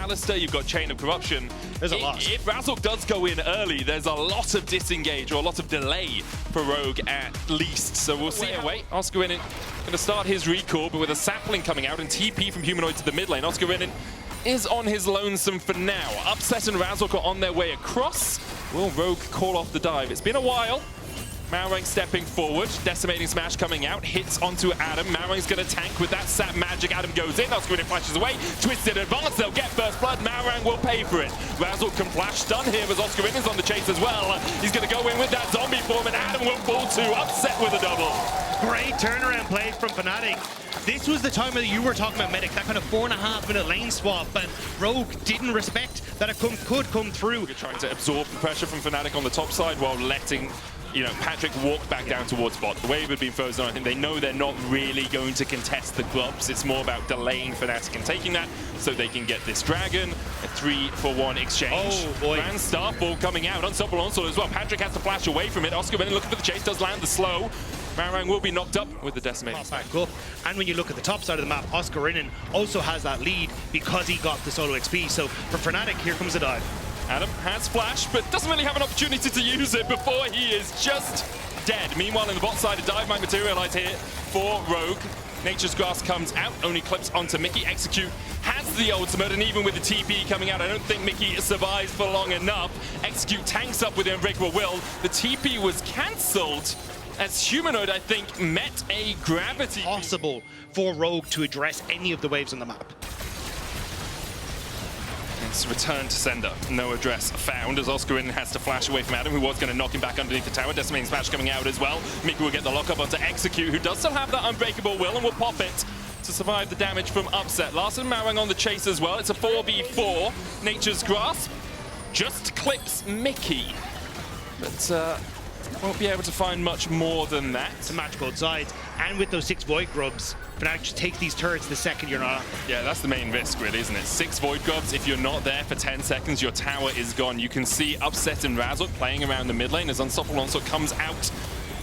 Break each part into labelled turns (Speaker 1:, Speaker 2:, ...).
Speaker 1: Alistair, you've got Chain of Corruption.
Speaker 2: There's a lot.
Speaker 1: If Razork does go in early, there's a lot of disengage or a lot of delay for Rogue at least. So we'll see. Wait, Oscarinin going to start his recall, but with a sapling coming out and TP from Humanoid to the mid lane. Oscarinin is on his lonesome for now. Upset and Razork are on their way across. Will Rogue call off the dive? It's been a while. Malrang stepping forward, Decimating Smash coming out, hits onto Adam. Malrang's going to tank with that sap magic. Adam goes in, Oscarinin flashes away, Twisted Advance, they'll get first blood. Malrang will pay for it. Razork can flash stun here as Oscarinin is on the chase as well. He's going to go in with that zombie form and Adam will fall too, upset with a double.
Speaker 2: Great turnaround play from Fnatic. This was the time that you were talking about, Medic, that kind of 4.5 minute lane swap, and Rogue didn't respect that it could come through.
Speaker 1: We're trying to absorb the pressure from Fnatic on the top side while letting Patrick walk back down towards bot. The wave had been frozen on. I think they know they're not really going to contest the gloves. It's more about delaying Fnatic and taking that so they can get this dragon. A 3-for-1 exchange.
Speaker 2: Oh boy.
Speaker 1: Grand Starfall coming out. Unstoppable onslaught as well. Patrick has to flash away from it. Oscarinin looking for the chase, does land the slow. Malrang will be knocked up with the decimating.
Speaker 2: Back up. And when you look at the top side of the map, Oscarinin also has that lead because he got the solo XP. So for Fnatic, here comes the dive.
Speaker 1: Adam has flash, but doesn't really have an opportunity to use it before he is just dead. Meanwhile, in the bot side, a dive might materialize here for Rogue. Nature's Grasp comes out, only clips onto Mickey. Execute has the ultimate, and even with the TP coming out, I don't think Mickey survives for long enough. Execute tanks up with the Unbreakable Will. The TP was cancelled as Humanoid, I think, met a gravity.
Speaker 2: Possible for Rogue to address any of the waves on the map.
Speaker 1: It's return to sender. No address found as Oscarinin has to flash away from Adam, who was going to knock him back underneath the tower. Decimating Smash coming out as well. Mickey will get the lockup onto Execute, who does still have that Unbreakable Will and will pop it to survive the damage from Upset. Larson Malrang on the chase as well. It's a 4v4. Nature's Grasp just clips Mickey, but won't be able to find much more than that.
Speaker 2: To match both sides, and with those 6 Void Grubs, Fnatic just take these turrets the second you're not.
Speaker 1: Yeah, that's the main risk, really, isn't it? 6 Void Grubs. If you're not there for 10 seconds, your tower is gone. You can see Upset and Razork playing around the mid lane as Unstoppable Onslaught comes out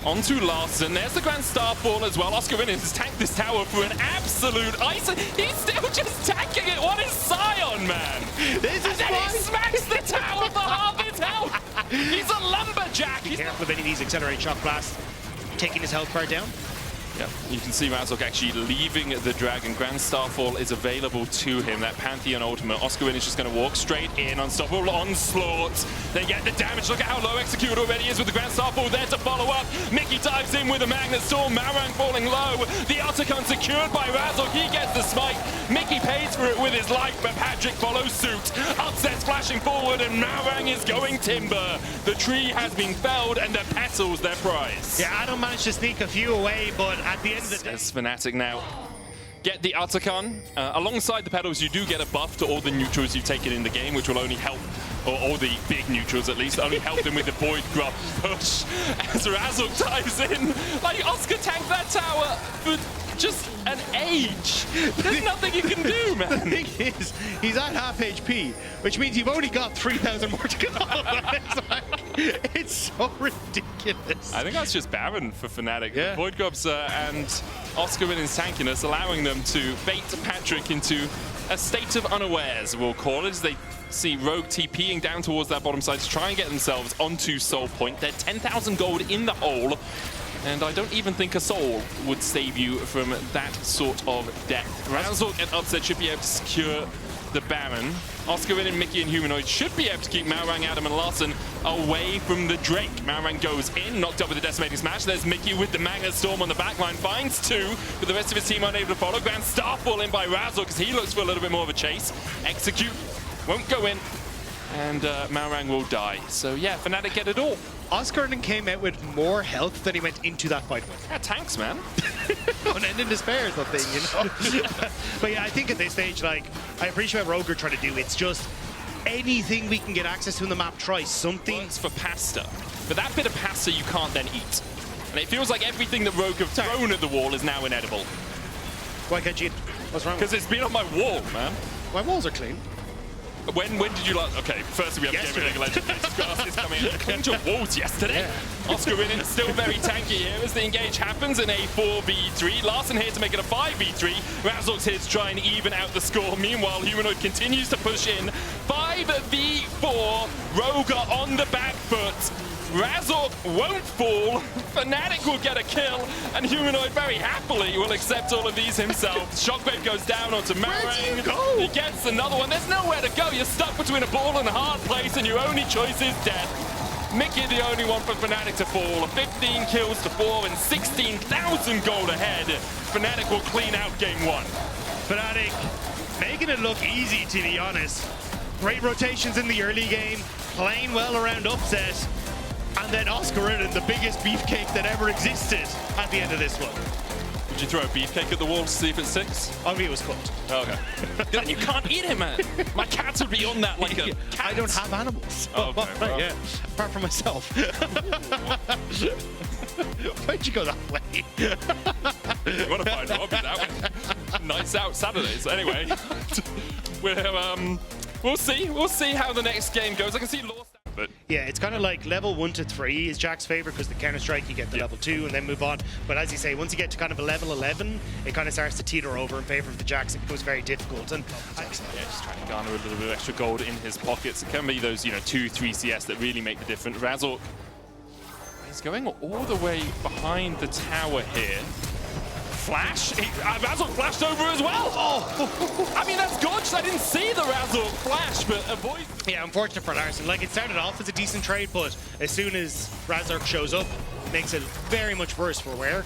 Speaker 1: onto Larson. There's the Grand Starfall as well. Oscarinin has tanked this tower for an absolute ice. He's still just tanking it. What is Scion, man?
Speaker 2: This is
Speaker 1: and then he smacks the tower for half its health. He's a lumberjack.
Speaker 2: Be careful of any of these Accelerate Shock Blasts. Taking his health bar down.
Speaker 1: Yeah, you can see Razork actually leaving the dragon. Grand Starfall is available to him. That Pantheon ultimate. Oscarinin is just going to walk straight in. Unstoppable Onslaught. They get the damage. Look at how low Execute already is with the Grand Starfall there to follow up. Mickey dives in with a Magnet Storm. Malrang falling low. The Articon secured by Razork. He gets the smite. Mickey pays for it with his life, but Patrick follows suit. Upset's flashing forward and Malrang is going timber. The tree has been felled and the petals their prize.
Speaker 2: Yeah, Adam managed to sneak a few away, but at the end of the day,
Speaker 1: as Fnatic now get the Articon. Alongside the pedals, you do get a buff to all the neutrals you've taken in the game, which will only help, or all the big neutrals at least, only help them with the Void Grub push. As Razork dives in, like Oscar tanked that tower for just an age. There's nothing you can do, man.
Speaker 2: The thing is, he's at half HP, which means you've only got 3,000 more to go. It's so ridiculous.
Speaker 1: I think that's just Baron for Fnatic.
Speaker 2: Yeah.
Speaker 1: Void Grubs and Oscarin's tankiness allowing them to bait Patrick into a state of unawares, we'll call it, as they see Rogue TPing down towards that bottom side to try and get themselves onto Soul Point. They're 10,000 gold in the hole, and I don't even think a soul would save you from that sort of death. Razork and Upset should be able to secure the Baron. Oscarinin, Mickey, and Humanoid should be able to keep Malrang, Adam, and Larson away from the Drake. Malrang goes in, knocked up with the Decimating Smash. There's Mickey with the Magnet Storm on the backline, finds 2, but the rest of his team unable to follow. Grand Starfall in by Razork because he looks for a little bit more of a chase. Execute won't go in, and Malrang will die. So yeah, Fnatic get it all.
Speaker 2: Oscarinin came out with more health than he went into that fight with.
Speaker 1: Yeah, tanks, man.
Speaker 2: Unending despair is the thing, you know? But yeah, I think at this stage, like, I appreciate what Rogue are trying to do. It's just anything we can get access to in the map, try something.
Speaker 1: Works for pasta, but that bit of pasta you can't then eat. And it feels like everything that Rogue have thrown at the wall is now inedible.
Speaker 2: Why can't you eat? What's wrong?
Speaker 1: Because it's been on my wall, man.
Speaker 2: My walls are clean.
Speaker 1: When did you like? Okay, first we have
Speaker 2: Yesterday.
Speaker 1: Gaming League Legend. Grass is coming in. Cling to walls yesterday.
Speaker 2: Yeah.
Speaker 1: Oscar winning, still very tanky here as the engage happens in a 4v3. Larson here to make it a 5v3. Razork's here to try and even out the score. Meanwhile, Humanoid continues to push in. 5v4. Rogue on the back foot. Razork won't fall, Fnatic will get a kill, and Humanoid very happily will accept all of these himself. Shockwave goes down onto Marang. He gets another one. There's nowhere to go. You're stuck between a ball and a hard place, and your only choice is death. Mickey the only one for Fnatic to fall. 15 kills to 4 and 16,000 gold ahead. Fnatic will clean out game 1.
Speaker 2: Fnatic making it look easy, to be honest. Great rotations in the early game, playing well around upset. And then Oscar in the biggest beefcake that ever existed at the end of this one.
Speaker 1: Would you throw a beefcake at the wall to see if it sticks?
Speaker 2: I mean, it was cooked.
Speaker 1: Oh, okay. Then you can't eat it, man. My cats would be on that like a cat.
Speaker 2: I don't have animals.
Speaker 1: Oh, okay, well.
Speaker 2: Yeah, apart from myself. Why'd you go that way?
Speaker 1: You want to find a hobby that way. Nice out Saturdays. Anyway, we'll see. We'll see how the next game goes. I can see Law. But
Speaker 2: yeah, it's kind of like level 1 to 3 is Jack's favorite because the Counter-Strike, you get to level 2 and then move on. But as you say, once you get to kind of a level 11, it kind of starts to teeter over in favor of the Jacks. It becomes very difficult. And
Speaker 1: just trying to garner a little bit of extra gold in his pockets. It can be those, 2-3 CS that really make the difference. Razork is going all the way behind the tower here. Flash? Razork flashed over as well! Oh! I mean, that's gorgeous. I didn't see the Razork flash, but avoid.
Speaker 2: Yeah, unfortunate for Larson. Like, it started off as a decent trade, but as soon as Razork shows up, it makes it very much worse for Ware.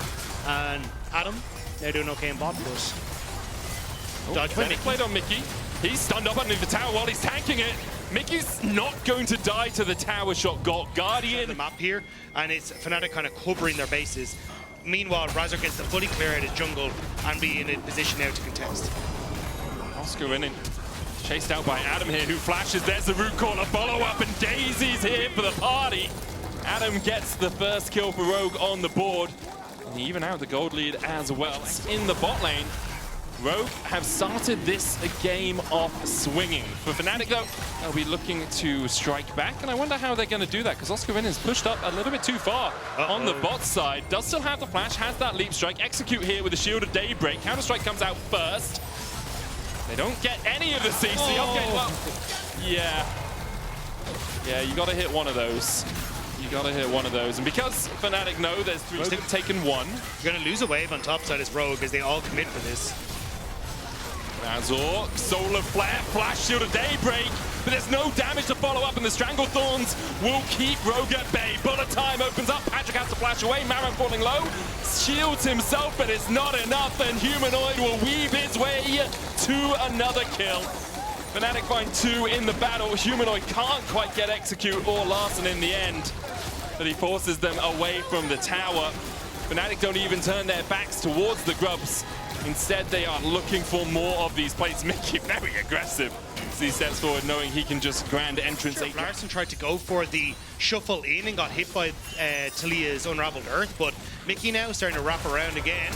Speaker 2: And Adam, they're doing okay in bot, but dodge by Mickey.
Speaker 1: Played on Mickey. He's stunned up underneath the tower while he's tanking it. Mickey's not going to die to the tower shot. Got Guardian.
Speaker 2: The map here, and it's Fnatic kind of covering their bases. Meanwhile, Razork gets to fully clear out his jungle and be in a position now to contest.
Speaker 1: Oscar winning. Chased out by Adam here, who flashes. There's the root caller follow-up, and Daisy's here for the party. Adam gets the first kill for Rogue on the board. And even out the gold lead as well. In the bot lane, Rogue have started this game off swinging. For Fnatic, though, they'll be looking to strike back, and I wonder how they're going to do that, because Oscar Win is pushed up a little bit too far on the bot side. Does still have the flash, has that leap strike. Execute here with the Shield of Daybreak. Counter-Strike comes out first. They don't get any of the CC. Okay, well, yeah, you got to hit one of those. You got to hit one of those. And because Fnatic know there's 3, they've taken 1.
Speaker 2: You're going to lose a wave on top side as Rogue as they all commit for this.
Speaker 1: Razork, Solar Flare, Flash Shield of Daybreak, but there's no damage to follow up, and the Strangle Thorns will keep Rogue at bay. Bullet time opens up, Patrick has to flash away, Maran falling low, shields himself, but it's not enough, and Humanoid will weave his way to another kill. Fnatic find 2 in the battle. Humanoid can't quite get Execute or Larson in the end, but he forces them away from the tower. Fnatic don't even turn their backs towards the Grubs. Instead, they are looking for more of these plays. Mickey very aggressive as he steps forward, knowing he can just grand entrance.
Speaker 2: Sure, Larson tried to go for the shuffle in and got hit by Talia's Unraveled Earth, but Mickey now is starting to wrap around again.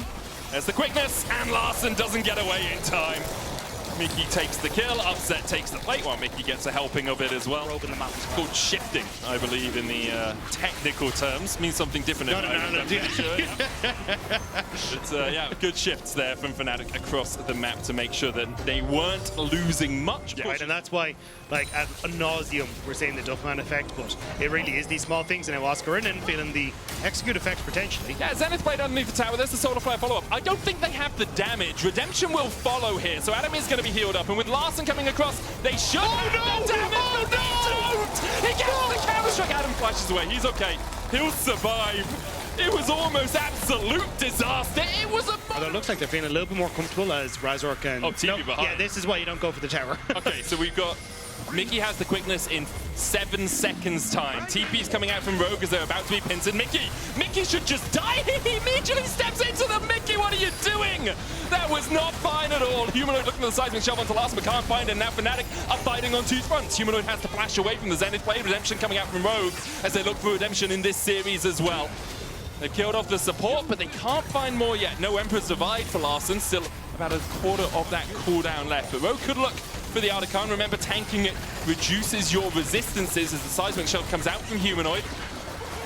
Speaker 1: There's the quickness, and Larson doesn't get away in time. Mickey takes the kill, Upset takes the plate, while Mickey gets a helping of it as well.
Speaker 2: Open the map.
Speaker 1: It's called shifting, I believe, in the technical terms. Means something different.
Speaker 2: No.
Speaker 1: But yeah, good shifts there from Fnatic across the map to make sure that they weren't losing much.
Speaker 2: Yeah, right, and that's why, like, ad nauseum, we're saying the Duffman effect, but it really is these small things, and now Oscar in and feeling the execute effect potentially.
Speaker 1: Yeah, Zenith played underneath the tower. There's the Solar Flare follow-up. I don't think they have the damage. Redemption will follow here, so Adam is going to be healed up, and with Larson coming across, they should have the damage. Oh, no! He gets the Counter-Strike. Adam flashes away. He's okay. He'll survive. It was almost absolute disaster. It was a...
Speaker 2: Although it looks like they're feeling a little bit more comfortable as Razork and...
Speaker 1: Oh, TP behind.
Speaker 2: Yeah, this is why you don't go for the tower.
Speaker 1: Okay, so we've got... Mickey has the quickness in 7 seconds time. TP's coming out from Rogue as they're about to be pincered. Mickey should just die. He immediately steps into them. Mickey, what are you doing? That was not fine at all. Humanoid looking at the seismic shove onto Larson, but can't find it. Now Fnatic are fighting on 2 fronts. Humanoid has to flash away from the Zenith play. Redemption coming out from Rogue as they look for Redemption in this series as well. They killed off the support, but they can't find more yet. No Emperor's Divide for Larson. Still about a quarter of that cooldown left. But Rogue could look for the Eragon. Remember, tanking it reduces your resistances as the seismic shot comes out from Humanoid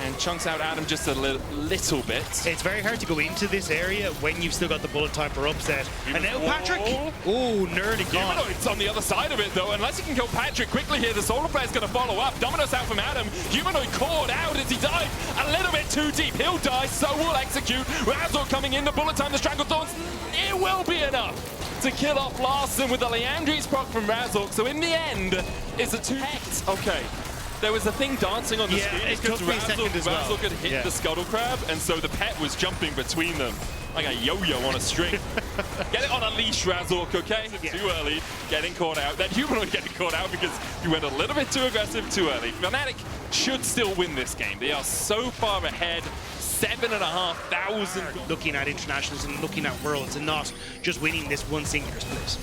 Speaker 1: and chunks out Adam just a little bit.
Speaker 2: It's very hard to go into this area when you've still got the bullet time for upset. And now Patrick! Oh, nearly gone.
Speaker 1: Humanoid's on the other side of it, though. Unless he can kill Patrick quickly here, the Solar Flare's going to follow up. Dominos out from Adam. Humanoid caught out as he died a little bit too deep. He'll die, so will Execute. Razor coming in, the bullet time, the Strangle Thorns. It will be enough to kill off Larson with the Leandri's proc from Razork. So in the end, it's a 2-hect. Okay. There was a thing dancing on the screen because Razork had hit the Scuttle Crab, and so the pet was jumping between them like a yo-yo on a string. Get it on a leash, Razork, okay? Too early, getting caught out. That Humanoid getting caught out because you went a little bit too aggressive too early. Fnatic should still win this game. They are so far ahead. 7,500.
Speaker 2: Looking at internationals and looking at worlds and not just winning this one singular split.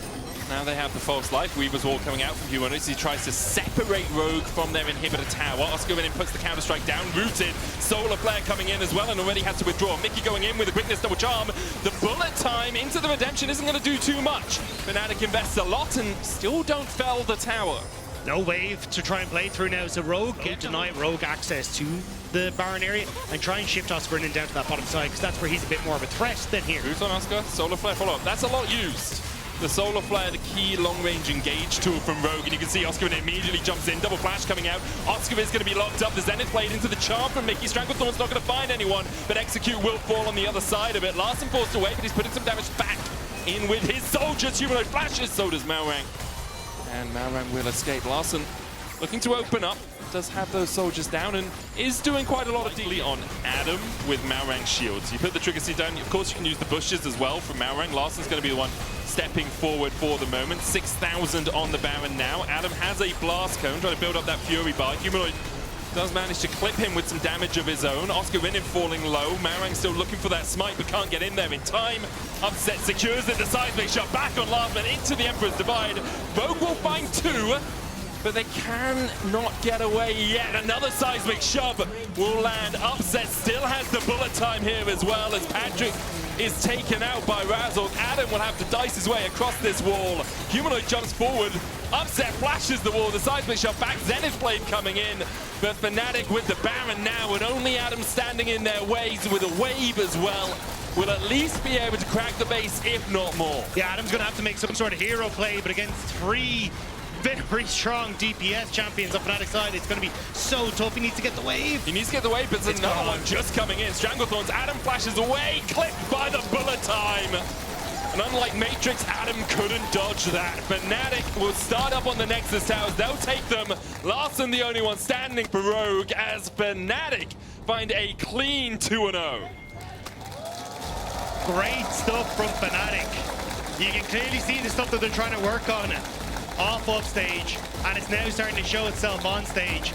Speaker 1: Now they have the false life. Weaver's wall coming out from Humanoids. He tries to separate Rogue from their inhibitor tower. Oscar in puts the counter-strike down, rooted. Solar Flare coming in as well and already has to withdraw. Mickey going in with a quickness double charm. The bullet time into the redemption isn't going to do too much. Fnatic invests a lot and still don't fell the tower.
Speaker 2: No wave to try and play through now, so Rogue can deny Rogue access to the Baron area and try and shift Oscar in and down to that bottom side because that's where he's a bit more of a threat than here.
Speaker 1: Boots on Oscar, Solar Flare follow-up. That's a lot used. The Solar Flare, the key long-range engage tool from Rogue, and you can see Oscar immediately jumps in. Double flash coming out. Oscar is going to be locked up. The Zenith played into the charm from Mickey. Stranglethorn's not going to find anyone, but Execute will fall on the other side of it. Larson forced away, but he's putting some damage back in with his soldiers. Humanoid flashes, so does Malrang. And Malrang will escape. Larson looking to open up. Does have those soldiers down and is doing quite a lot of DD on Adam with Malrang's shields. You put the trigger seat down. Of course, you can use the bushes as well from Malrang. Larson's going to be the one stepping forward for the moment. 6,000 on the Baron now. Adam has a blast cone, trying to build up that Fury bar. Humanoid does manage to clip him with some damage of his own. Oscar Rinin falling low. Malrang still looking for that smite, but can't get in there in time. Upset secures it. The seismic shot back on Lastman into the Emperor's Divide. Rogue will find 2. But they cannot get away yet. Another seismic shove will land. Upset still has the bullet time here as well as Patrick is taken out by Razork. Adam will have to dice his way across this wall. Humanoid jumps forward. Upset flashes the wall. The seismic shove back. Zenith Blade coming in. But Fnatic with the Baron now and only Adam standing in their ways with a wave as well. Will at least be able to crack the base, if not more.
Speaker 2: Yeah, Adam's going to have to make some sort of hero play, but against 3 very strong DPS champions on Fnatic's side, it's going to be so tough. He needs to get the wave.
Speaker 1: He needs to get the wave, but there's another one just coming in. Stranglethorns, Adam flashes away, clipped by the bullet time. And unlike Matrix, Adam couldn't dodge that. Fnatic will start up on the Nexus towers. They'll take them. Larson the only one standing for Rogue as Fnatic find a clean 2-0.
Speaker 2: Great stuff from Fnatic. You can clearly see the stuff that they're trying to work on off stage, and it's now starting to show itself on stage.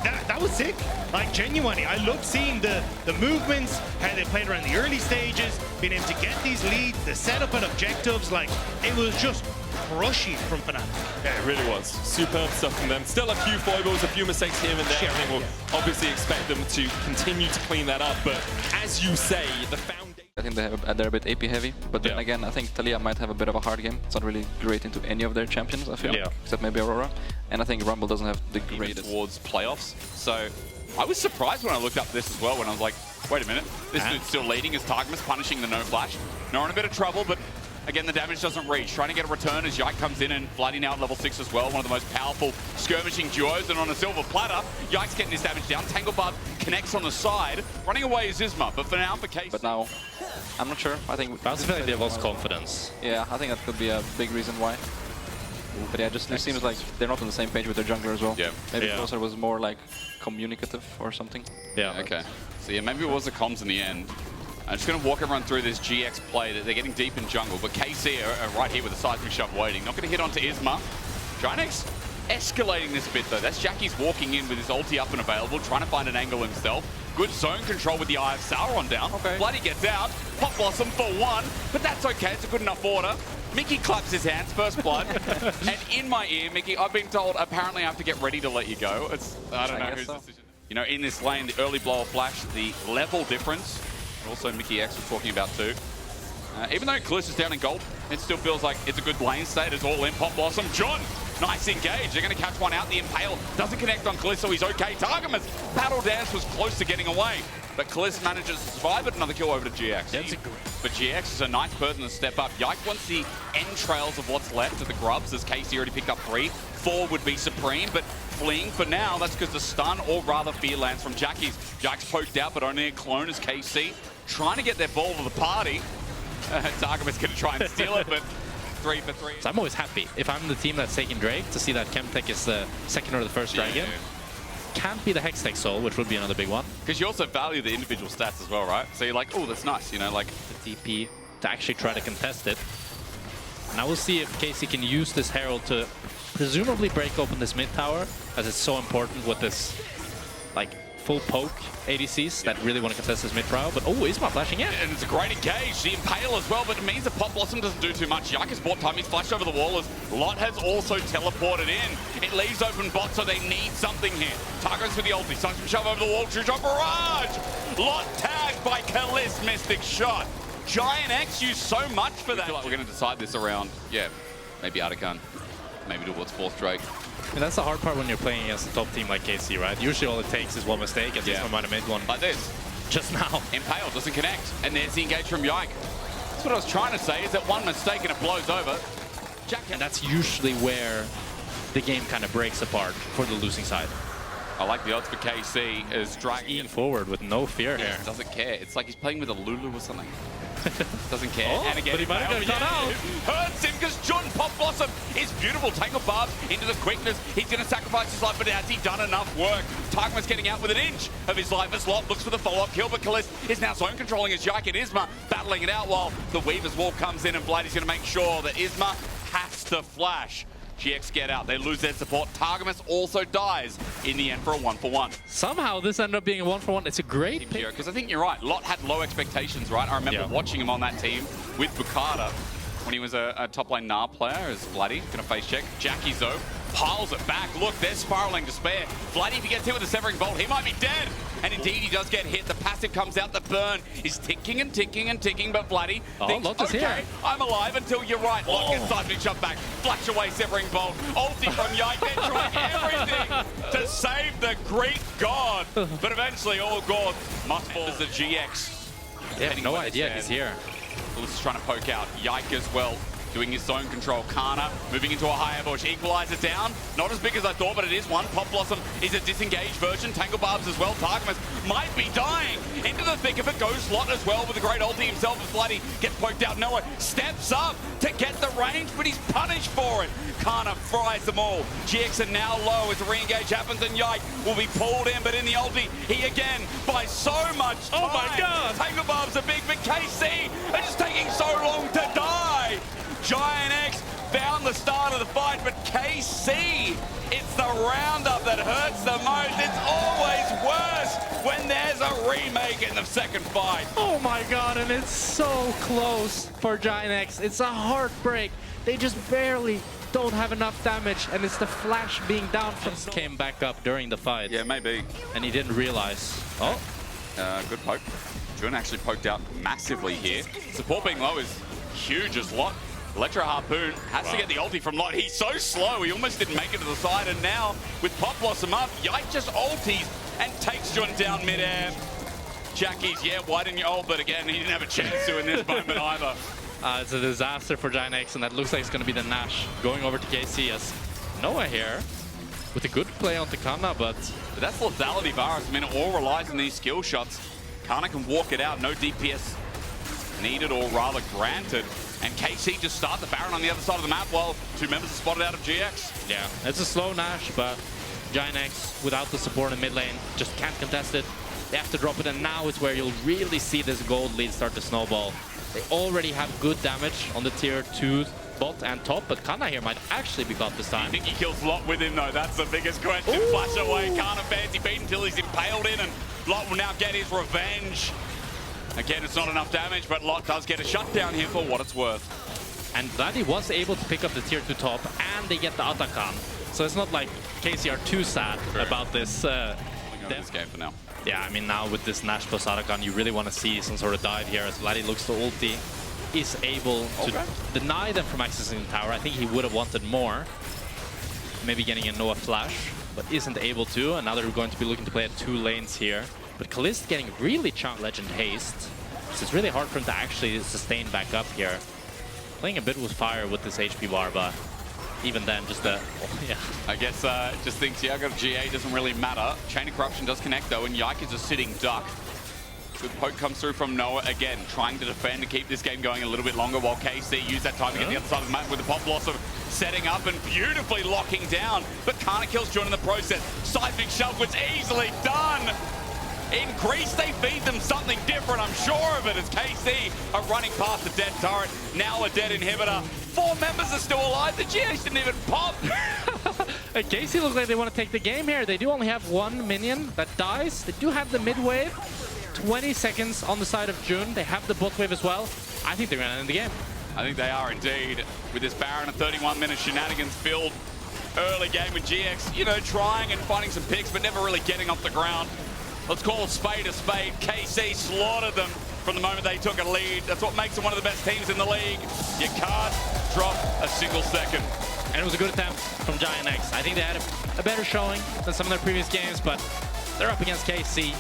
Speaker 2: That was sick. Like, genuinely, I love seeing the movements, how they played around the early stages, being able to get these leads, the setup and objectives. Like, it was just crushing from Fnatic.
Speaker 1: Yeah, it really was. Superb stuff from them. Still a few foibles, a few mistakes here and there. I think we'll obviously expect them to continue to clean that up, but as you say, the foundation...
Speaker 3: I think they're a bit AP heavy, but then again, I think Taliyah might have a bit of a hard game. It's not really great into any of their champions, I feel, except maybe Aurora. And I think Rumble doesn't have the greatest
Speaker 4: towards playoffs. So I was surprised when I looked up this as well, when I was like, wait a minute, this dude's still leading as Targamas punishing the no flash. Not in a bit of trouble, but again, the damage doesn't reach. Trying to get a return as Yike comes in and flooding out level 6 as well. One of the most powerful skirmishing duos. And on a silver platter, Yike's getting this damage down. Tangle Barb connects on the side. Running away is Isma, but for now, for Case.
Speaker 3: But now, I'm not sure. I think
Speaker 5: that's very they lost confidence.
Speaker 3: Yeah, I think that could be a big reason why. But yeah, just it seems like they're not on the same page with their jungler as well.
Speaker 4: Yeah.
Speaker 3: Maybe Closer was more like communicative or something.
Speaker 4: Yeah. Okay. So yeah, maybe it was the comms in the end. I'm just going to walk everyone through this GX play. That they're getting deep in jungle, but KC are right here with the seismic shove waiting. Not going to hit onto Isma. Trinex escalating this a bit though. That's Jackie's walking in with his ulti up and available, trying to find an angle himself. Good zone control with the Eye of Sauron down. Okay. Bloody gets out. Pop Blossom for 1, but that's okay. It's a good enough order. Mickey claps his hands, first blood. And in my ear, Mickey, I've been told apparently I have to get ready to let you go. I don't know whose decision. You know, in this lane, the early blower flash, the level difference. Also, Mickey X was talking about too. Even though Kaliss is down in gold, it still feels like it's a good lane state. It's all in. Pop Blossom. John, nice engage. They're going to catch one out. The Impale doesn't connect on Kaliss, so he's okay. Targamas, Battle Dance was close to getting away, but Kaliss manages to survive, but another kill over to GX. But GX is a nice person to step up. Yike wants the entrails of what's left of the grubs, as Casey already picked up 3. 4 would be Supreme, but fleeing for now, that's because the stun, or rather fear, lands from Jackie's. Jack's poked out, but only a clone as KC. Trying to get their ball to the party. Targamas going to try and steal it, but 3 for 3.
Speaker 5: So I'm always happy, if I'm the team that's taking Drake, to see that Chemtech is the second or the first dragon. Can't be the Hextech Soul, which would be another big one.
Speaker 4: Because you also value the individual stats as well, right? So you're like, oh, that's nice, you know, like...
Speaker 5: The TP to actually try to contest it. Now we'll see if Casey can use this Herald to presumably break open this mid tower, as it's so important with this, like, full poke ADCs that really want to contest this mid prow. But oh, Isma flashing in.
Speaker 4: And it's a great engage. The Impale as well, but it means that Pop Blossom doesn't do too much. Yike has bought time. He's flashed over the wall as Lot has also teleported in. It leaves open bot, so they need something here. Targos with the ulti. Seismic shove over the wall. True shot barrage. Lot tagged by Kaliss. Mystic shot. Giant X used so much for that. I feel like we're going to decide this around, yeah, maybe Eragon. Maybe towards 4th Drake.
Speaker 5: And that's the hard part when you're playing against a top team like KC, right? Usually all it takes is one mistake, and this one might have made one.
Speaker 4: Like this.
Speaker 5: Just now.
Speaker 4: Impale doesn't connect, and there's the engage from Yike. That's what I was trying to say, is that one mistake and it blows over.
Speaker 5: And that's usually where the game kind of breaks apart for the losing side.
Speaker 4: I like the odds for KC as dragging
Speaker 5: forward with no fear here.
Speaker 4: Doesn't care. It's like he's playing with a Lulu or something. Doesn't care.
Speaker 5: Oh,
Speaker 4: and again,
Speaker 5: but he might have got out.
Speaker 4: Hurts him because John Pop Blossom is beautiful. Tangle Barbs into the quickness. He's going to sacrifice his life, but has he done enough work? Targamas getting out with an inch of his life as Lot looks for the follow-up kill, but Kaliss is now zone controlling as Yike and Isma battling it out while the Weaver's Wall comes in, and Blady's going to make sure that Isma has to flash. GX get out. They lose their support. Targamas also dies in the end for a 1-for-1.
Speaker 5: Somehow this ended up being a 1-for-1. It's a great pick.
Speaker 4: Because I think you're right. Lot had low expectations, right? I remember watching him on that team with Bukata when he was a top lane Gnar player as Bloody. Going to face check. Jackie though piles it back. Look, they're spiraling to spare. Bloody, if he gets hit with a Severing Bolt, he might be dead. And indeed, he does get hit. The passive comes out. The burn is ticking and ticking and ticking. But Bloody thinks, okay, I'm alive until you're right. Lot gets seismic shot back. Flash away Severing Bolt. Ulti from Yike. They're trying everything to save the Greek god. But eventually, all gods must fall as the GX.
Speaker 5: They have no idea he's here.
Speaker 4: Kaliss is trying to poke out. Yike as well, doing his zone control. Kana moving into a higher bush. Equalizer down. Not as big as I thought, but it is one. Pop Blossom is a disengaged version. Tangle Barbs as well. Targamas might be dying. Into the thick of it goes Lot as well with a great ulti himself as Bloody gets poked out. Noah steps up to get the range, but he's punished for it. Kana fries them all. GX are now low as the re-engage happens, and Yike will be pulled in, but in the ulti, he again buys so much time.
Speaker 5: Oh my god!
Speaker 4: Tangle Barbs are big, but KC are just taking so long to die. Giant X found the start of the fight, but KC, it's the roundup that hurts the most. It's always worse when there's a remake in the second fight.
Speaker 5: Oh my god, and it's so close for Giant X. It's a heartbreak. They just barely don't have enough damage, and it's the flash being down from... Came back up during the fight.
Speaker 4: Yeah, maybe.
Speaker 5: And he didn't realize. Oh.
Speaker 4: Good poke. Jun actually poked out massively here. Support being low is huge as Lot. Electro Harpoon has to get the ulti from Lot. He's so slow, he almost didn't make it to the side. And now, with Pop Blossom up, Yike just ulties and takes Jun down midair. Jackie's, yeah, why didn't you ult? But again, he didn't have a chance to in this moment either.
Speaker 5: It's a disaster for Giant X, and that looks like it's going to be the Nash going over to KC as Noah here with a good play onto Kana, but
Speaker 4: that's lethality virus. I mean, it all relies on these skill shots. Kana can walk it out, no DPS needed, or rather granted. And KC just start the Baron on the other side of the map while 2 members are spotted out of GX.
Speaker 5: Yeah, it's a slow Nash, but Giant X, without the support in mid lane, just can't contest it. They have to drop it, and now is where you'll really see this gold lead start to snowball. They already have good damage on the tier 2 bot and top, but Kana here might actually be got this time.
Speaker 4: I think he kills Lot with him, though. That's the biggest question. Ooh. Flash away. Kana fancy beat until he's impaled in, and Lot will now get his revenge. Again, it's not enough damage, but Lot does get a shutdown here for what it's worth.
Speaker 5: And Bloody was able to pick up the tier 2 top, and they get the Atakan. So it's not like KC are too sad about this.
Speaker 4: This game for now.
Speaker 5: Yeah, I mean, now with this Nash plus Eragon, you really want to see some sort of dive here as Bloody looks to ulti. is able to deny them from accessing the tower. I think he would have wanted more. Maybe getting a Noah flash, but isn't able to. And now they're going to be looking to play at 2 lanes here. But Kalist getting really chunked Legend Haste. So it's really hard for him to actually sustain back up here. Playing a bit with fire with this HP bar, but even then, just
Speaker 4: I guess just thinks, yeah, I got a GA, doesn't really matter. Chain of Corruption does connect though, and Yike is a sitting duck. Good poke comes through from Noah again, trying to defend and keep this game going a little bit longer while KC used that time to get the other side of the map with the pop blossom setting up and beautifully locking down. But Kana kills Jun in the process. Seismic Shove was easily done. In Greece, they feed them something different, I'm sure of it, as KC are running past the dead turret, now a dead inhibitor. 4 members are still alive, the GH didn't even pop!
Speaker 5: KC looks like they want to take the game here. They do only have 1 minion that dies. They do have the mid wave. 20 seconds on the side of Jun. They have the bot wave as well. I think they're going to end the game.
Speaker 4: I think they are indeed. With this Baron, a 31-minute shenanigans filled early game with GX, you know, trying and finding some picks, but never really getting off the ground. Let's call a spade a spade. KC slaughtered them from the moment they took a lead. That's what makes them one of the best teams in the league. You can't drop a single second.
Speaker 5: And it was a good attempt from Giant X. I think they had a better showing than some of their previous games, but they're up against KC,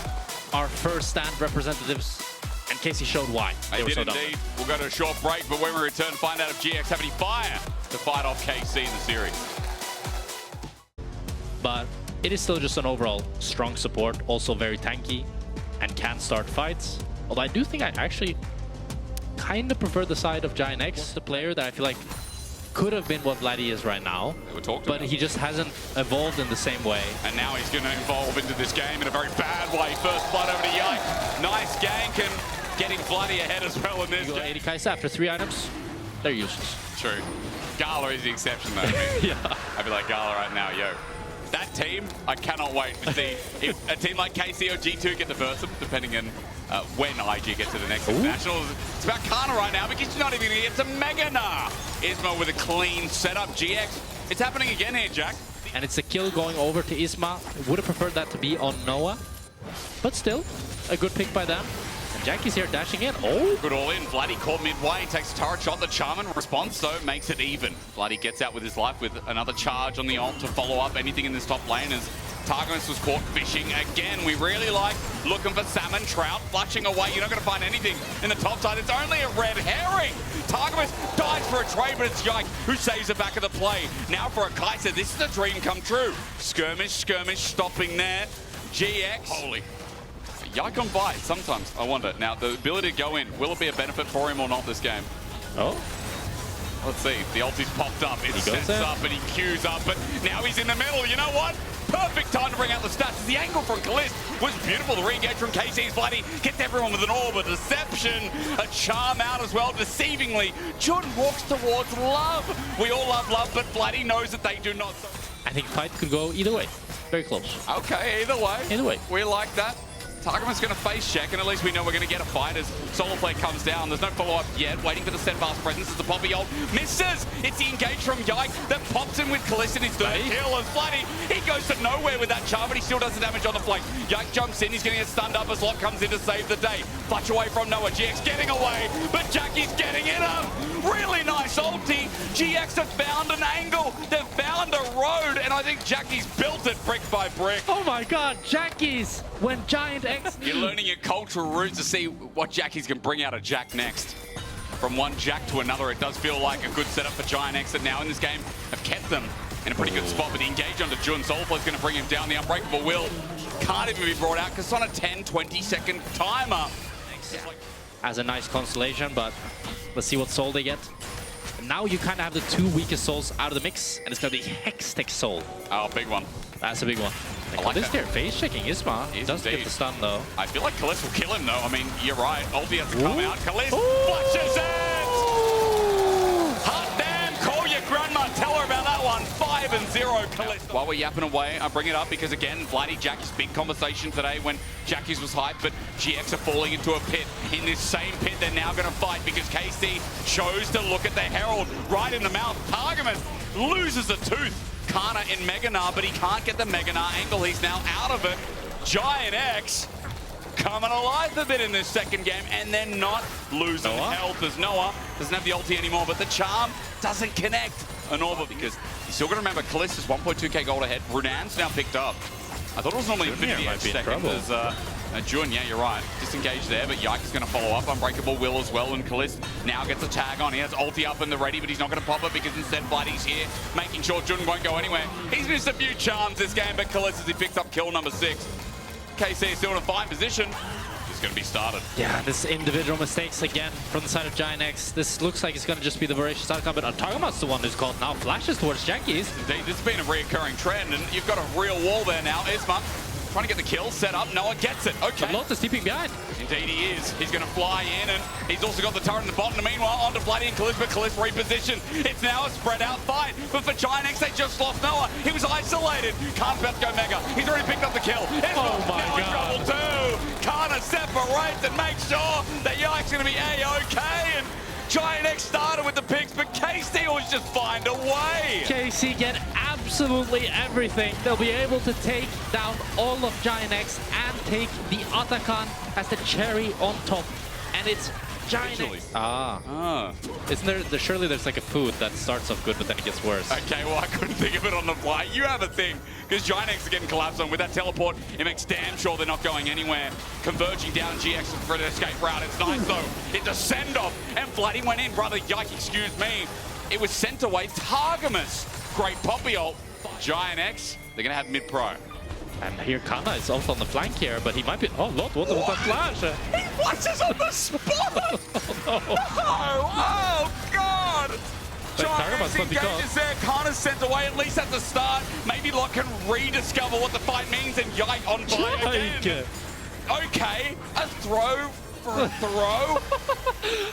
Speaker 5: our first stand representatives, and KC showed why.
Speaker 4: They did indeed. We'll go to a short break, but when we return, find out if GX have any fire to fight off KC in the series.
Speaker 5: But it is still just an overall strong support, also very tanky, and can start fights. Although I do think I actually kind of prefer the side of Giant X, the player that I feel like could have been what Vladdy is right now, but he just hasn't evolved in the same way.
Speaker 4: And now he's going to evolve into this game in a very bad way. First blood over to Yike. Nice gank and getting Vladdy ahead as well in this.
Speaker 5: You go 80 Kai'Sa after 3 items, they're useless.
Speaker 4: True. Gala is the exception though.
Speaker 5: Yeah.
Speaker 4: I'd be like, Gala right now, yo. That team, I cannot wait to see if a team like KC or G2 get the Versum, depending on when IG gets to the next internationals. It's about Kana right now because she's not even going to get to Meganar. Isma with a clean setup. GX, it's happening again here, Jack.
Speaker 5: And it's a kill going over to Isma. Would have preferred that to be on Noah, but still, a good pick by them. And Jackie's here dashing in. Oh!
Speaker 4: Good all in. Vladdy caught midway. Takes a turret shot. The Charmin response, so makes it even. Vladdy gets out with his life with another charge on the ult to follow up anything in this top lane as Targamas was caught fishing again. We really like looking for salmon, trout, flushing away. You're not going to find anything in the top side. It's only a red herring. Targamas dies for a trade, but it's Yike who saves the back of the play. Now for a Kai'Sa. This is a dream come true. Skirmish, stopping there. GX. Holy. Yike on buy sometimes, I wonder. Now, the ability to go in, will it be a benefit for him or not this game?
Speaker 5: Oh.
Speaker 4: Let's see. The ulti's popped up. It sets up and he queues up, but now he's in the middle. You know what? Perfect time to bring out the stats. The angle from Kalist was beautiful. The re-engage from KC's Vladdy gets everyone with an orb, a deception, a charm out as well, deceivingly. Jun walks towards love. We all love love, but Vladdy knows that they do not.
Speaker 5: I think fight could go either way. Very close.
Speaker 4: Okay, either way.
Speaker 5: Either way.
Speaker 4: We like that. Targamas going to face check, and at least we know we're going to get a fight as Solo Play comes down. There's no follow-up yet. Waiting for the steadfast presence as the Poppy ult misses. It's the engage from Yike that pops in with Kalist in his third kill. And Vladdy, he goes to nowhere with that charm, but he still does the damage on the flank. Yike jumps in. He's going to get stunned up as Lot comes in to save the day. Flush away from Noah. GX getting away, but Jackie's getting in him. Really nice ulti. GX have found an angle. They've found a road, and I think Jackie's built it brick by brick.
Speaker 5: Oh my god, Jackie's when Giant X...
Speaker 4: You're learning your cultural roots to see what Jackie's can bring out of Jack next. From one Jack to another, it does feel like a good setup for Giant X that now in this game have kept them in a pretty good spot. But the engage onto Jun. Soulflow's going to bring him down. The Unbreakable Will can't even be brought out because it's on a 10-20 second timer.
Speaker 5: As a nice constellation, but let's see what soul they get. And now you kind of have the 2 weakest souls out of the mix, and it's going to be Hextech Soul.
Speaker 4: Oh, big one.
Speaker 5: That's a big one.
Speaker 4: I like
Speaker 5: this here, face checking Isma. He does get the stun though.
Speaker 4: I feel like Kalist will kill him though. I mean, you're right. Ulti has to come out. Kalist flushes it! Hot damn, call your grandma. Tell her about that one. 5-0 Kalist. While we're yapping away, I bring it up because again, Vladdy, Jackie's big conversation today when Jackie's was hyped, but GX are falling into a pit. In this same pit, they're now going to fight because KC chose to look at the Herald right in the mouth. Targamas loses a tooth. Kana in Meganar, but he can't get the Meganar angle. He's now out of it. Giant X coming alive a bit in this second game, and then not losing health as Noah doesn't have the ulti anymore, but the charm doesn't connect Anorva because you still got to remember Kaliss is 1.2k gold ahead. Brunan's now picked up. I thought it was normally 58 seconds as Jun, yeah, you're right. Disengaged there, but Yike is going to follow up. Unbreakable will as well, and Kaliss now gets a tag on. He has ulti up and the ready, but he's not going to pop it because instead Vladdy's here, making sure Jun won't go anywhere. He's missed a few charms this game, but Kaliss as he picks up kill number 6. KC is still in a fine position. It's going to be started.
Speaker 5: Yeah, this individual mistakes again from the side of GiantX. This looks like it's going to just be the voracious outcome, but Targamat's the one who's called now flashes towards Jackies.
Speaker 4: Indeed, this has been a reoccurring trend, and you've got a real wall there now. Isma trying to get the kill set up. Noah gets it. Okay.
Speaker 5: Lot is keeping behind.
Speaker 4: Indeed he is. He's going to fly in, and he's also got the turret in the bottom. Meanwhile, onto Vladdy and Kaliss, but Kaliss repositioned. It's now a spread out fight, but for GiantX, they just lost Noah. He was isolated. Khan's about to go mega. He's already picked up the kill.
Speaker 5: Oh my
Speaker 4: now
Speaker 5: God.
Speaker 4: in trouble too. Kana separates and makes sure that Yike's going to be A-okay, and GiantX started with the picks, but KC always just find a way.
Speaker 5: KC get absolutely everything. They'll be able to take down all of GiantX and take the Atakan as the cherry on top. And it's GiantX. Isn't there, surely there's like a food that starts off good, but then it gets worse.
Speaker 4: Okay, well, I couldn't think of it on the fly. You have a thing, because GiantX are getting collapsed on. With that teleport, it makes damn sure they're not going anywhere. Converging down GX for the escape route. It's nice, though. It's a send-off, and Vladdy went in. Brother, yike, excuse me. It was sent away. Targamas. Great poppy ult. GiantX, they're going to have mid-pro.
Speaker 5: And here Kana is also on the flank here, but he might be... Oh, Lot, what was that flash?
Speaker 4: He flashes on the spot! Oh, God! GiantX engages there. Kana's sent away, at least at the start. Maybe Lot can rediscover what the fight means, and Yike on fire again. Okay, a throw for a throw.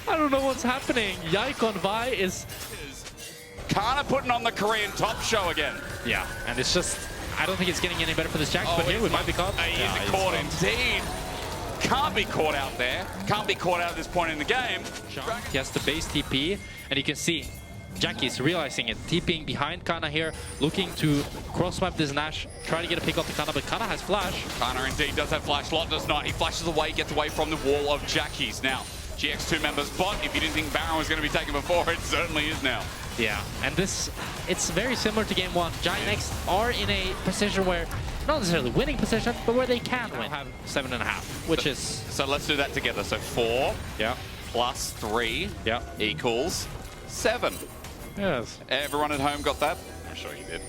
Speaker 5: I don't know what's happening. Yike on Vi is...
Speaker 4: Kana putting on the Korean top show again.
Speaker 5: Yeah, and it's just... I don't think it's getting any better for this Jack, but here we might be caught.
Speaker 4: He is caught indeed. Can't be caught out there. Can't be caught out at this point in the game.
Speaker 5: He has the base TP, and you can see Jackie's realizing it. TPing behind Kana here, looking to cross-map this Nash, try to get a pick off the Kana, but Kana has flash.
Speaker 4: Kana indeed does have flash. Lot does not. He flashes away, gets away from the wall of Jackie's. Now, GX2 members bot. If you didn't think Baron was going to be taken before, it certainly is now.
Speaker 5: Yeah, and this, it's very similar to game 1. GiantX are in a position where, not necessarily winning position, but where they can win. Have 7.5, which is...
Speaker 4: So let's do that together. So 4 plus 3 equals 7.
Speaker 5: Yes.
Speaker 4: Everyone at home got that? I'm sure you did.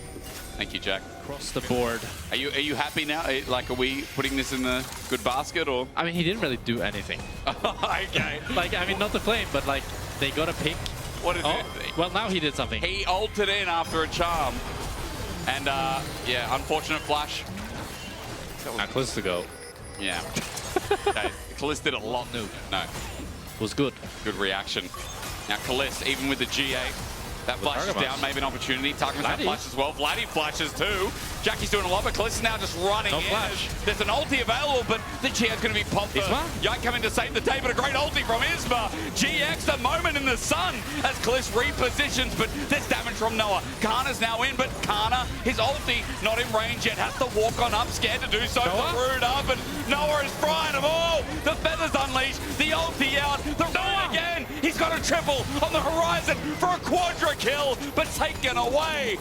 Speaker 4: Thank you, Jack.
Speaker 5: Across the board.
Speaker 4: Are you happy now? Like, are we putting this in the good basket, or?
Speaker 5: I mean, he didn't really do anything.
Speaker 4: Okay.
Speaker 5: Like, I mean, not to claim, but like, they got a pick.
Speaker 4: What is it?
Speaker 5: Well, now he did something.
Speaker 4: He ulted in after a charm. And, yeah, unfortunate flash.
Speaker 5: Now, Kaliss to go.
Speaker 4: Yeah. Okay. Kaliss did a lot. No.
Speaker 5: Was good.
Speaker 4: Good reaction. Now, Kaliss, even with the G8, that flash is down, maybe an opportunity. Targamas have flash as well. Vladdy flashes too. Jackie's doing a lot, but Kaliss is now just running in.
Speaker 5: Flash.
Speaker 4: There's an ulti available, but the G8's going to be popped. Yike coming to save the day, but a great ulti from Isma. GX, the moment in the sun, as Kaliss repositions, but there's damage from Noah. Kana's now in, but Kana, his ulti, not in range yet, has to walk on up, scared to do so. Rude up, and Noah is frying them all. The feathers unleashed, the ulti out, the run again. He's got a triple on the horizon for a quadra kill, but taken away.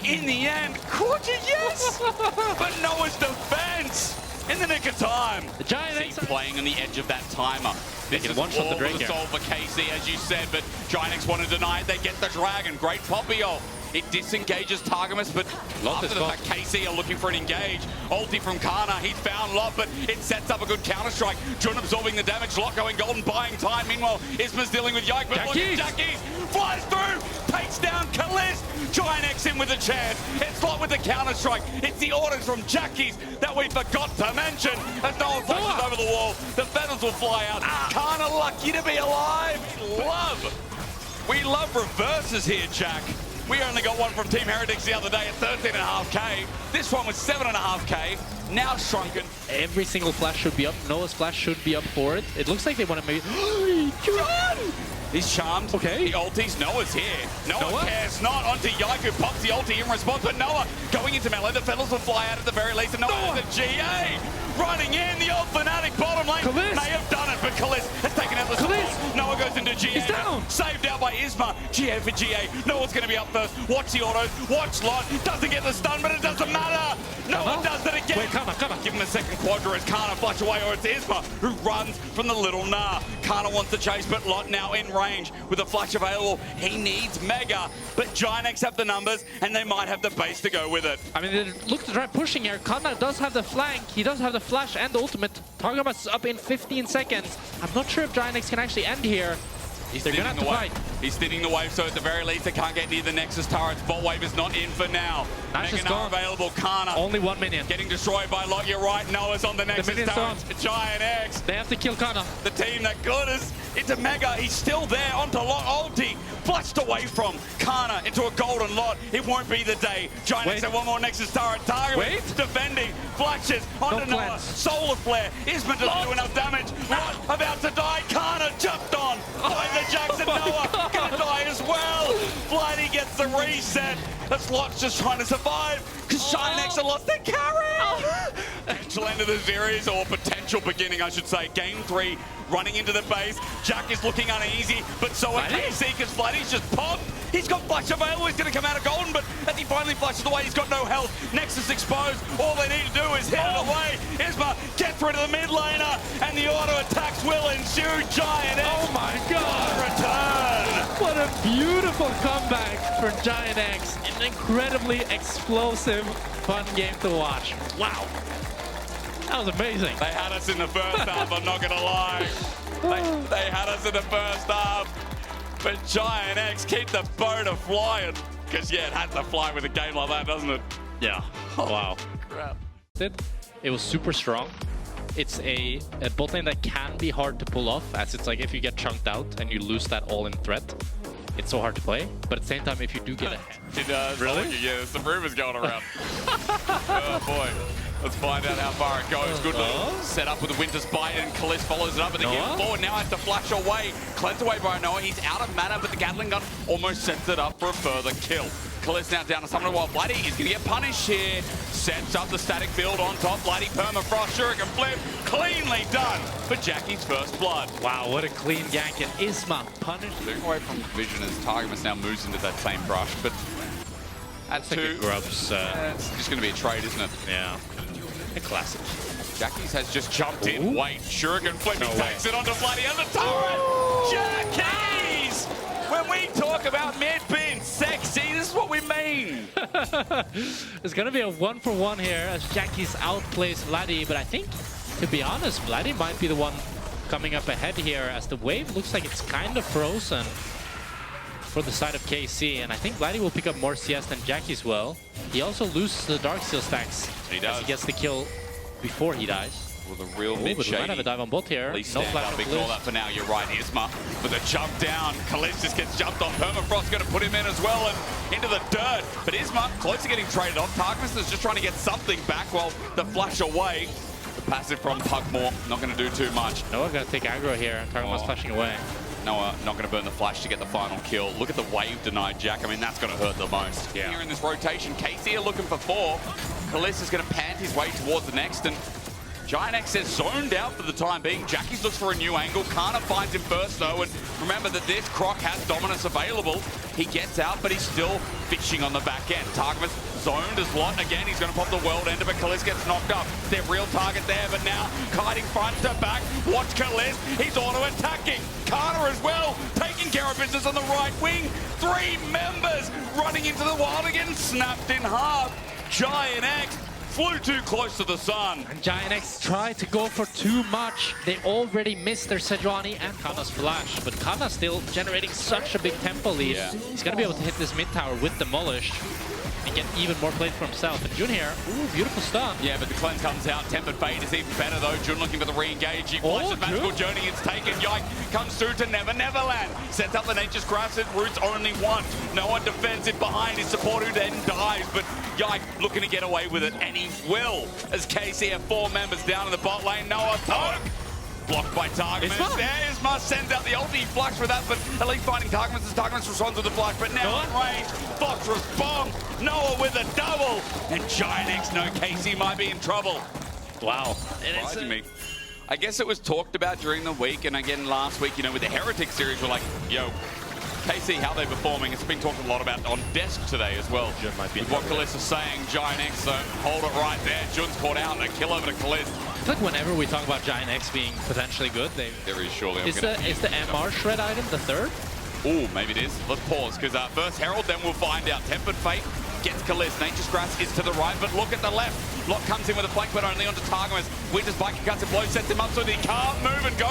Speaker 4: In the end, quadra, yes! But Noah's defense in the nick of time.
Speaker 5: The GiantX
Speaker 4: playing on the edge of that timer. This is all for the soul for KC, as you said, but GiantX want to deny it. They get the dragon. Great poppy ult. It disengages Targamas, but after the fact, KC are looking for an engage. Ulti from Kana, he's found Lot, but it sets up a good counter-strike. Jun absorbing the damage, Lot going golden, buying time. Meanwhile, Isma's dealing with Yike, but look at Jackies, flies through, takes down Kaliss. GiantX in with a chance. It's Lot with the counter-strike. It's the orders from Jackies that we forgot to mention. As no one flashes over the wall, the feathers will fly out. Kana lucky to be alive. We love reverses here, Jack. We only got one from Team Heretics the other day at 13.5k. This one was 7.5k, now shrunken.
Speaker 5: Every single flash should be up. Noah's flash should be up for it. It looks like they want to maybe...
Speaker 4: Jun! He's charmed.
Speaker 5: Okay.
Speaker 4: The ulties. Noah's here. Noah cares not. Onto Yaiku. Pops the ulti in response. But Noah going into melee. The Feathers will fly out at the very least. And Noah has a GA. Running in. The old Fnatic bottom lane.
Speaker 5: Kalisz.
Speaker 4: May have done it, but Kalisz has taken out the support. Noah goes into GA.
Speaker 5: He's down.
Speaker 4: Saved out by Isma. GA for GA. Noah's going to be up first. Watch the autos. Watch Lot. Doesn't get the stun, but it doesn't matter. Noah does it again.
Speaker 5: Wait, come on.
Speaker 4: Give him a second quadra as Kana flash away, or it's Isma who runs from the little Nah. Kana wants to chase, but Lot now in range with a flash available. He needs Mega, but Giants have the numbers, and they might have the base to go with it.
Speaker 5: I mean, they look to try pushing here. Kana does have the flank. He does have the flash and the ultimate. Targamas up in 15 seconds. I'm not sure if Giants can actually end here. They're gonna have to fight.
Speaker 4: He's thinning the wave, so at the very least they can't get near the Nexus turrets. Bot wave is not in for now. Mega not available. Kana
Speaker 5: only 1 minion.
Speaker 4: Getting destroyed by Lot. You're right. Noah's on the Nexus turrets. Giant X.
Speaker 5: They have to kill Kana.
Speaker 4: The team that good is into Mega. He's still there onto Lot. Ulti flushed away from Kana into a golden Lot. It won't be the day. Giant X have one more Nexus turret. Target defending. Flashes onto Noah. Solar Flare. Isma doesn't do enough damage. Lot about to die. Kana jumped on by the Jackson. Noah gonna die as well. Flighty gets the reset. That's Lot's just trying to survive because Giant X have lost their carry. Potential end of the series, or potential beginning, I should say. Game 3 running into the base. Jack is looking uneasy, but so are KC because Flighty's just popped. He's got flash available. He's going to come out of golden, but as he finally flashes away, he's got no health. Nexus exposed. All they need to do is hit it away. Isma gets rid of the mid laner, and the auto attacks will ensue. Giant X.
Speaker 5: Oh my God!
Speaker 4: Return.
Speaker 5: What a beautiful comeback for Giant X. An incredibly explosive, fun game to watch. Wow. That was amazing.
Speaker 4: They had us in the first half, I'm not going to lie. They had us in the first half. But Giant X keep the boat flying. Because, yeah, it has to fly with a game like that, doesn't it?
Speaker 5: Yeah. Wow.
Speaker 4: Crap.
Speaker 5: It was super strong. It's a bot lane that can be hard to pull off, as it's like if you get chunked out and you lose that all-in threat, it's so hard to play. But at the same time, if you do get ahead.
Speaker 4: It does. Really? Yeah, there's some rumors going around. Oh, boy. Let's find out how far it goes. Good little set up with the Winter's Bite, and Kalisz follows it up, and they get forward. Now has to flash away. Cleanse away by Noah. He's out of mana, but the Gatling gun almost sets it up for a further kill. Kalisz now down to someone while Bloody is going to get punished here. Sets up the static build on top. Bloody permafrost, Shuriken flip. Cleanly done for Jackie's first blood.
Speaker 5: Wow, what a clean gank. And Isma punished.
Speaker 4: Moving away from Vision as Targamas now moves into that same brush, but at two,
Speaker 5: Grubs.
Speaker 4: it's just going to be a trade, isn't it?
Speaker 5: Yeah. A classic.
Speaker 4: Jackie's has just jumped in. Wait, Shuriken flip. He takes it onto Bloody and the turret. Jackie's! When we talk about mid being sexy, this is what we mean.
Speaker 5: It's going to be a 1-for-1 here as Jackie's outplays Vladdy, but I think, to be honest, Vladdy might be the one coming up ahead here as the wave looks like it's kind of frozen for the side of KC, and I think Vladdy will pick up more CS than Jackie's will. He also loses the Darksteel stacks as he gets the kill before he dies.
Speaker 4: With a real
Speaker 5: but we might have a dive on bot here.
Speaker 4: No flash. Ignore that for now. You're right, Isma. With a jump down. Kalisz just gets jumped on. Permafrost going to put him in as well and into the dirt. But Isma close to getting traded off. Targamas is just trying to get something back while the flash away. The passive from Pugmore not going to do too much.
Speaker 5: Noah going to take aggro here. Targamas flashing away.
Speaker 4: Noah not going to burn the flash to get the final kill. Look at the wave denied Jack. I mean, that's going to hurt the most. Yeah. Here in this rotation, KC are looking for 4. Kalisz is going to pant his way towards the next, and Giant X is zoned out for the time being. Jackie's looks for a new angle. Kana finds him first, though, and remember that this Croc has dominance available. He gets out, but he's still fishing on the back end. Targamas zoned as Lot. Again, he's going to pop the world ender, but Kalisz gets knocked up. Their real target there, but now kiting front to back. Watch Kalisz. He's auto-attacking. Kana as well, taking care of business on the right wing. 3 members running into the wild again, snapped in half. Giant X flew too close to the sun.
Speaker 5: And Giant X tried to go for too much. They already missed their Sejuani and Kana's flash, but Kana still generating such a big tempo lead. Yeah. He's going to be able to hit this mid tower with Demolished and get even more play for himself. And Jun here, ooh, beautiful stun.
Speaker 4: Yeah, but the cleanse comes out. Tempered Fate is even better though. Jun looking for the re-engage. He flashes Magical Journey. It's taken. Yike comes through to Neverland. Sets up the Nature's Grass. It roots only one. No one defends it behind his support who then dies. But Yike looking to get away with it, and he will. As KC have 4 members down in the bot lane. Noah poke. Blocked by Targamas. There Isma sends out the ulti. He flashed with that, but Elite finding Targamas as Targamas responds with the flash. But now in range, Phosphorus bomb. Noah with a double. And GiantX know KC might be in trouble.
Speaker 5: Wow.
Speaker 4: Surprising me. I guess it was talked about during the week, and again last week, you know, with the Heretic series, we're like, yo, KC, how they're performing. It's been talked a lot about on desk today as well.
Speaker 5: Jun might be
Speaker 4: with what Kaliss is saying, GiantX, so hold it right there. Jun's caught out and a kill over to Kaliss.
Speaker 5: I feel like whenever we talk about GiantX being potentially good,
Speaker 4: there is surely.
Speaker 5: Is the MR shred item the third?
Speaker 4: Oh, maybe it is. Let's pause, because first Herald, then we'll find out. Tempered Fate gets Kaliss. Nature's Grass is to the right, but look at the left. Lock comes in with a flank, but only onto Targamas. Winter's Bike cuts a blow, sets him up so that he can't move and go.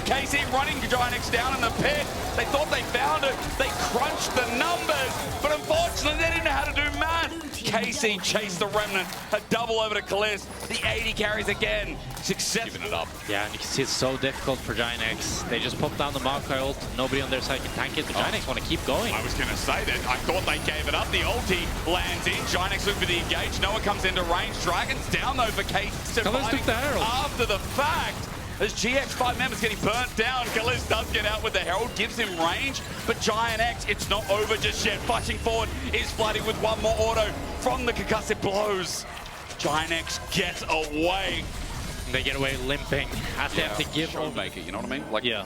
Speaker 4: KC running GiantX down in the pit. They thought they found it. They crunched the numbers, but unfortunately they didn't know how to do math. KC chased the Remnant. A double over to Kaliss. The 80 carries again. Success. Giving it up.
Speaker 5: Yeah, and you can see it's so difficult for GiantX. They just pop down the Maokai ult. Nobody on their side can tank it, but GiantX want to keep going.
Speaker 4: I was going to say that. I thought they gave it up. The ulti lands in. GiantX looking for the engage. Noah comes into range. Dragon's down though for KC. Surviving after the fact. As GX 5 members getting burnt down, Kaliss does get out with the Herald, gives him range, but GiantX, it's not over just yet. Flashing forward is flooding with one more auto from the concussive blows. GiantX gets away.
Speaker 5: They get away limping. They have to give
Speaker 4: or make it, you know what I mean? Like,
Speaker 5: yeah,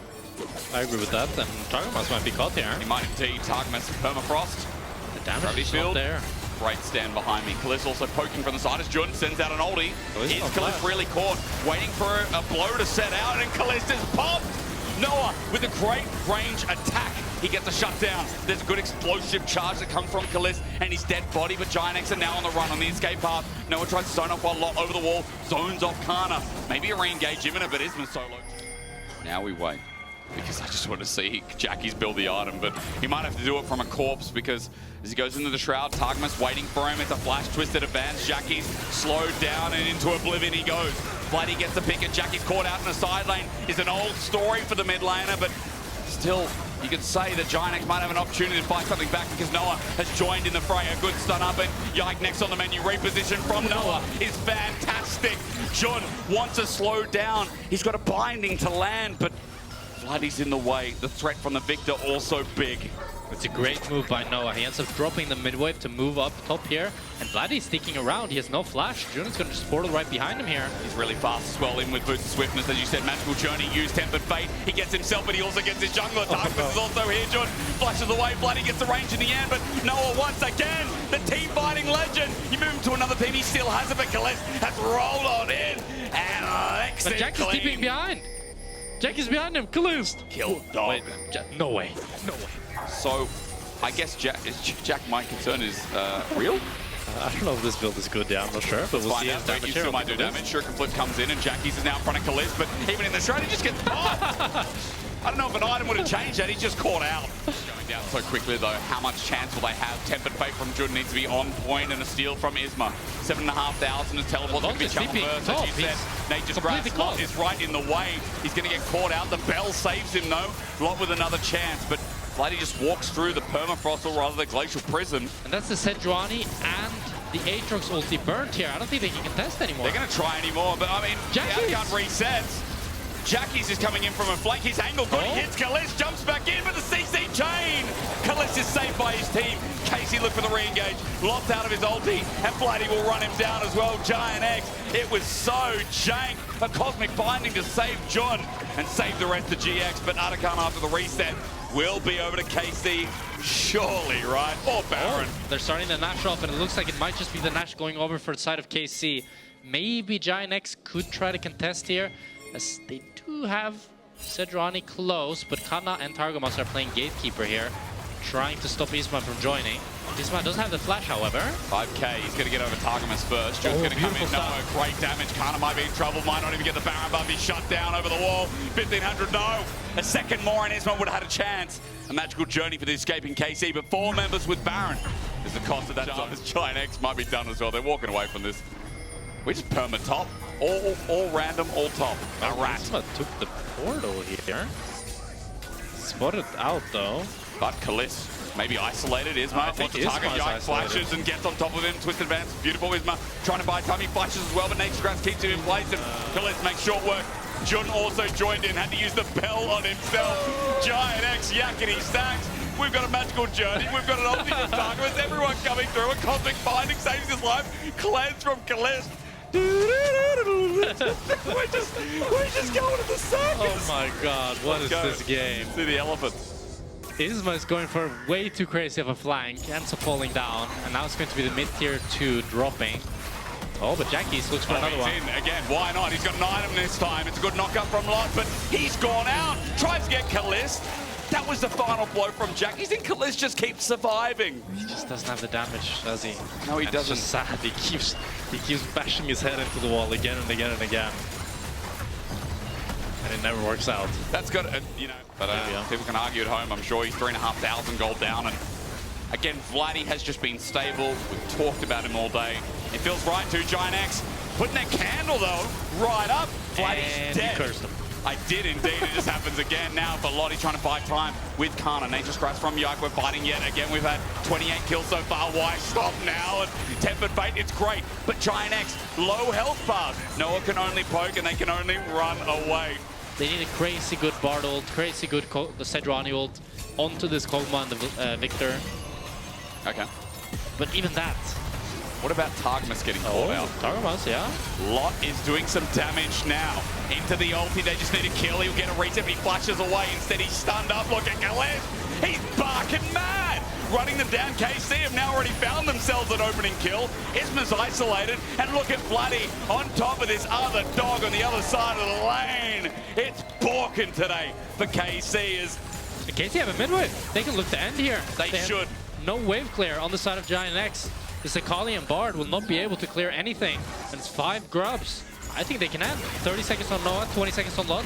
Speaker 5: I agree with that. And Targamas might be caught here.
Speaker 4: He might indeed. Targamas permafrost.
Speaker 5: The damage is not there.
Speaker 4: Great stand behind me. Kaliss also poking from the side as Jun sends out an ulti. Is Kaliss really caught? Waiting for a blow to set out, and Kaliss is popped. Noah with a great range attack. He gets a shutdown. There's a good explosive charge that comes from Kaliss and his dead body, but GiantX are now on the run on the escape path. Noah tries to zone off one lot over the wall. Zones off Kana. Maybe a re-engage imminent, but Isma solo. Now we wait. Because I just want to see Jackie's build the item, but he might have to do it from a corpse because as he goes into the Shroud, Targamas waiting for him. It's a flash twisted advance. Jackie's slowed down and into oblivion he goes. Bloody gets the pick and Jackie's caught out in the side lane. Is an old story for the mid laner, but still, you could say that GiantX might have an opportunity to fight something back because Noah has joined in the fray. A good stun up and Yike next on the menu. Reposition from Noah is fantastic. Jun wants to slow down. He's got a binding to land, but Vladdy's in the way. The threat from the Victor also big.
Speaker 5: It's a great move by Noah. He ends up dropping the mid wave to move up top here. And Vladdy's sticking around. He has no flash. Jun's going to just portal right behind him here.
Speaker 4: He's really fast as well in with boost swiftness. As you said, Magical Journey used Tempered Fate. He gets himself, but he also gets his jungler. Targamas is also here. Jun flashes away. Vladdy gets the range in the end, but Noah once again, the team fighting legend. You move him to another team. He still has it, but Kaliss has rolled on in. And Alex
Speaker 5: but Jack is keeping behind. Jack is behind him. Kaliss.
Speaker 4: Kill dog.
Speaker 5: Wait, no way. No way.
Speaker 4: So, I guess Jack, my concern is real?
Speaker 5: I don't know if this build is good, yeah, I'm not sure, but we'll see.
Speaker 4: You still might do damage. Shuriken comes in and Jackie's is now in front of Kaliss, but even in the shroud, he just gets popped. I don't know if an item would have changed that. He's just caught out. Going down so quickly, though. How much chance will they have? Tempered Fate from Jun needs to be on point, and a steal from Isma. 7,500 as teleport's going to be channel first, as you said. Nature's Grass is right in the way. He's going to get caught out. The bell saves him, though. Lot with another chance, but Vladdy just walks through the permafrost, or rather the glacial prison.
Speaker 5: And that's the Sejuani and the Aatrox ulti burnt here. I don't think they can contest anymore.
Speaker 4: They're going to try anymore, but I mean, the outgun resets. Jackie's is coming in from a flank. His angle good. He hits Kaliss, jumps back in, but the CC chain. Kaliss is saved by his team. KC look for the re-engage. Lots out of his ulti, and Vladdy will run him down as well. GiantX, it was so jank. A cosmic binding to save Jun and save the rest of GX, but Eragon after the reset will be over to KC, surely, right? Or Baron.
Speaker 5: They're starting the Nash off, and it looks like it might just be the Nash going over for the side of KC. Maybe GiantX could try to contest here, as they do have Sejuani close, but Kana and Targamas are playing gatekeeper here, trying to stop Isma from joining. Isma doesn't have the flash, however.
Speaker 4: 5k, he's going to get over Targamas first. Jun's going to come in, no, great damage. Kana might be in trouble, might not even get the Baron buff. He's shut down over the wall. 1,500, no. A second more and Isma would have had a chance. A magical journey for the escaping KC, but 4 members with Baron is the cost of that. GiantX might be done as well. They're walking away from this. We just perma top. All random, all top. A rat.
Speaker 5: Isma took the portal here. Spotted out though.
Speaker 4: But Kaliss maybe isolated. Isma wants to target Yike, flashes and gets on top of him. Twist advance, beautiful Isma trying to buy time. He flashes as well, but Nature's Grass keeps him in place and Kaliss makes short work. Jun also joined in, had to use the bell on himself. Giant X yakety stacks. We've got a magical journey. We've got an ulti from Targus. Everyone coming through. A cosmic binding saves his life. Cleanse from Kalist. we're just going to the circus.
Speaker 5: Oh my god, what is this game?
Speaker 4: See the elephant.
Speaker 5: Isma is going for way too crazy of a flank. Enzo falling down, and now it's going to be the mid-tier 2 dropping. Oh, but Jackie's looks for another one.
Speaker 4: In. Again, why not? He's got an item this time. It's a good knockup from Lot, but he's gone out. Tries to get Kalist. That was the final blow from Jackie's, and Kalist just keeps surviving.
Speaker 5: He just doesn't have the damage, does he?
Speaker 4: No, he doesn't.
Speaker 5: It's just sad. He keeps bashing his head into the wall again and again and again. And it never works out.
Speaker 4: That's got, you know, but people can argue at home. I'm sure he's 3,500 gold down. And again, Vladdy has just been stable. We've talked about him all day. It feels right to Giant X. Putting that candle, though, right up. Vladdy's dead.
Speaker 5: You cursed him.
Speaker 4: I did indeed. It just happens again now for Lottie trying to buy time with Kana. Nature Scratch from Yike. We're biting yet again. We've had 28 kills so far. Why stop now? And Tempered Fate, it's great. But Giant X, low health bar. Noah can only poke and they can only run away.
Speaker 5: They need a crazy good Bard ult, crazy good the Sejuani ult onto this Kog'Maw and the Victor.
Speaker 4: Okay.
Speaker 5: But even that.
Speaker 4: What about Targmas getting called out?
Speaker 5: Targmas, yeah.
Speaker 4: Lot is doing some damage now. Into the ulti, they just need a kill. He'll get a reset, but he flashes away. Instead, he's stunned up. Look at Kalist. He's barking mad. Running them down. KC have now already found themselves an opening kill. Isma's isolated. And look at Vladdy on top of this other dog on the other side of the lane. It's Borkin today for KC.
Speaker 5: KC have a mid-wave. They can look to end here.
Speaker 4: They should.
Speaker 5: No wave clear on the side of Giant X. The Sakali and Bard will not be able to clear anything. And it's 5 grubs. I think they can end. 30 seconds on Noah, 20 seconds on Lot.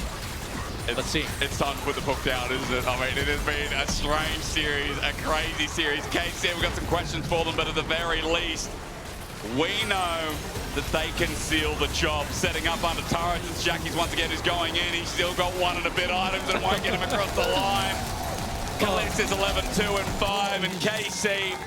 Speaker 5: Let's see.
Speaker 4: It's time to put the book down, isn't it? I mean, it has been a strange series, a crazy series. KC, we've got some questions for them, but at the very least, we know that they can seal the job. Setting up under turrets, as Jackie's once again is going in. He's still got 1 and a bit items and it won't get him across the line. Kalist is 11, 2 and 5, and KC,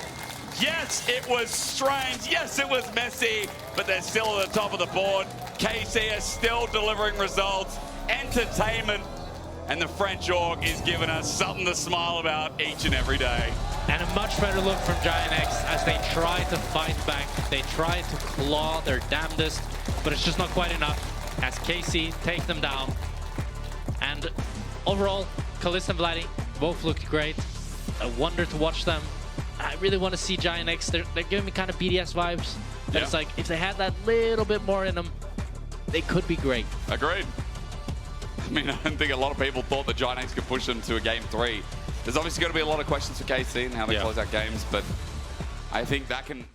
Speaker 4: yes, it was strange. Yes, it was messy, but they're still at the top of the board. KC is still delivering results, entertainment, and the French org is giving us something to smile about each and every day.
Speaker 5: And a much better look from Giant X as they try to fight back. They try to claw their damnedest, but it's just not quite enough as KC take them down. And overall, Kalist and Vladdy both looked great. A wonder to watch them. I really want to see Giant X. They're giving me kind of BDS vibes. Yeah. It's like if they had that little bit more in them, they could be great.
Speaker 4: Agreed. I mean, I don't think a lot of people thought that Giant X could push them to a game 3. There's obviously going to be a lot of questions for KC and how they close out games, but I think that can...